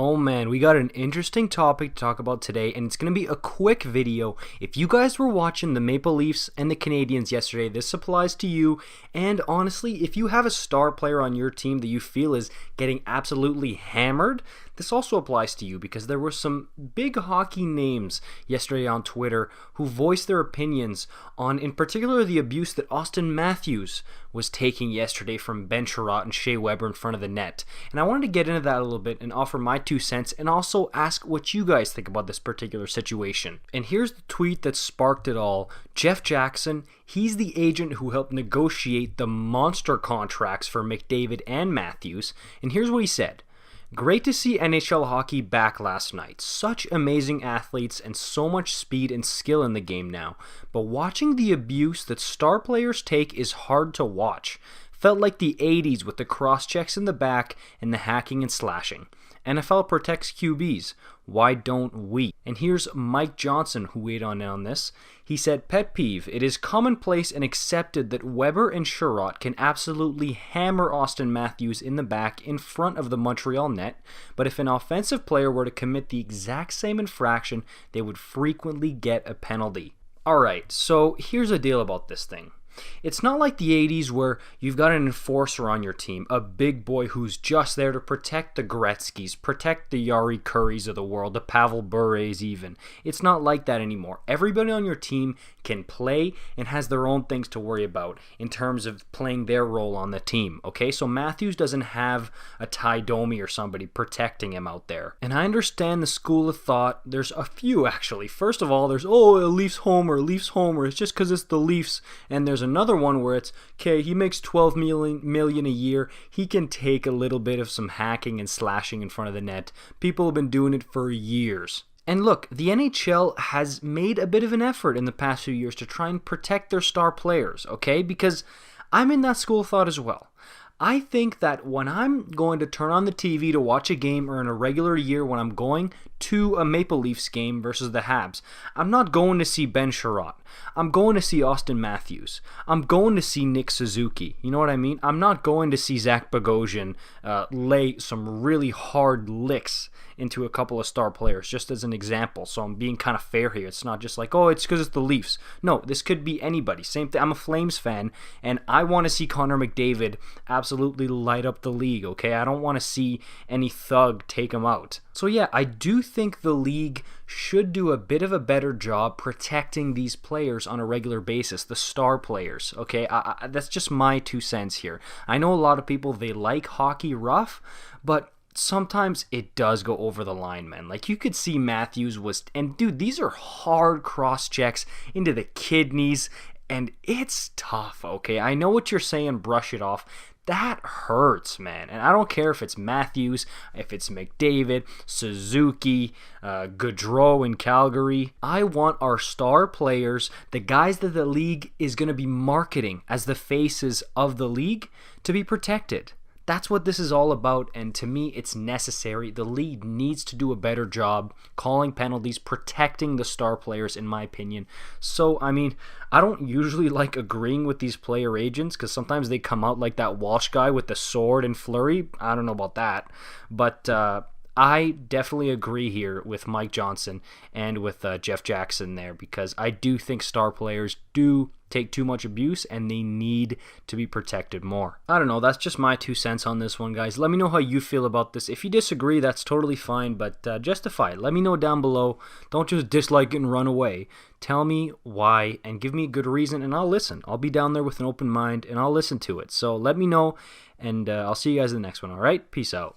Oh man, we got an interesting topic to talk about today, and it's going to be a quick video. If you guys were watching the Maple Leafs and the Canadiens yesterday, this applies to you. And honestly, if you have a star player on your team that you feel is getting absolutely hammered, this also applies to you because there were some big hockey names yesterday on Twitter who voiced their opinions on, in particular, the abuse that Auston Matthews was taking yesterday from Ben Chiarot and Shea Weber in front of the net. And I wanted to get into that a little bit and offer my 2 cents and also ask what you guys think about this particular situation. And here's the tweet that sparked it all. Jeff Jackson, he's the agent who helped negotiate the monster contracts for McDavid and Matthews. And here's what he said. Great to see NHL hockey back last night. Such amazing athletes and so much speed and skill in the game now. But watching the abuse that star players take is hard to watch. Felt like the 80s with the cross-checks in the back and the hacking and slashing. NFL protects QBs. Why don't we? And here's Mike Johnson who weighed on this. He said, pet peeve, it is commonplace and accepted that Weber and Chiarot can absolutely hammer Auston Matthews in the back in front of the Montreal net, but if an offensive player were to commit the exact same infraction, they would frequently get a penalty. Alright, so here's the deal about this thing. It's not like the 80s where you've got an enforcer on your team, a big boy who's just there to protect the Gretzkys, protect the Yari Currys of the world, the Pavel Bures even. It's not like that anymore. Everybody on your team can play and has their own things to worry about in terms of playing their role on the team, okay? So Matthews doesn't have a Ty Domi or somebody protecting him out there. And I understand the school of thought. There's a few actually. First of all, there's, a Leafs homer, it's just because it's the Leafs. And there's another one where it's, okay, he makes $12 million a year. He can take a little bit of some hacking and slashing in front of the net. People have been doing it for years. And look, the NHL has made a bit of an effort in the past few years to try and protect their star players, okay? Because I'm in that school of thought as well. I think that when I'm going to turn on the TV to watch a game, or in a regular year when I'm going to a Maple Leafs game versus the Habs, I'm not going to see Ben Chiarot. I'm going to see Auston Matthews. I'm going to see Nick Suzuki. You know what I mean? I'm not going to see Zach Bogosian lay some really hard licks into a couple of star players, just as an example. So I'm being kind of fair here. It's not just like, oh, it's because it's the Leafs. No, this could be anybody. Same thing. I'm a Flames fan, and I want to see Connor McDavid absolutely light up the league, okay? I don't want to see any thug take him out. So yeah, I do think the league should do a bit of a better job protecting these players on a regular basis, the star players, okay? That's just my 2 cents here. I know a lot of people, they like hockey rough, but sometimes it does go over the line, man. Like, you could see Matthews was, and dude, these are hard cross checks into the kidneys, and it's tough, okay? I know what you're saying, brush it off. That hurts, man. And I don't care if it's Matthews, if it's McDavid, Suzuki, Gaudreau in Calgary. I want our star players, the guys that the league is going to be marketing as the faces of the league, to be protected. That's what this is all about, and to me, it's necessary. The league needs to do a better job calling penalties, protecting the star players, in my opinion. So, I mean, I don't usually like agreeing with these player agents because sometimes they come out like that Walsh guy with the sword and flurry. I don't know about that, but I definitely agree here with Mike Johnson and with Jeff Jackson there, because I do think star players do take too much abuse and they need to be protected more. I don't know, that's just my 2 cents on this one, guys. Let me know how you feel about this. If you disagree, that's totally fine, but justify it. Let me know down below. Don't just dislike it and run away. Tell me why and give me a good reason, and I'll listen. I'll be down there with an open mind and I'll listen to it. So let me know, and I'll see you guys in the next one, alright? Peace out.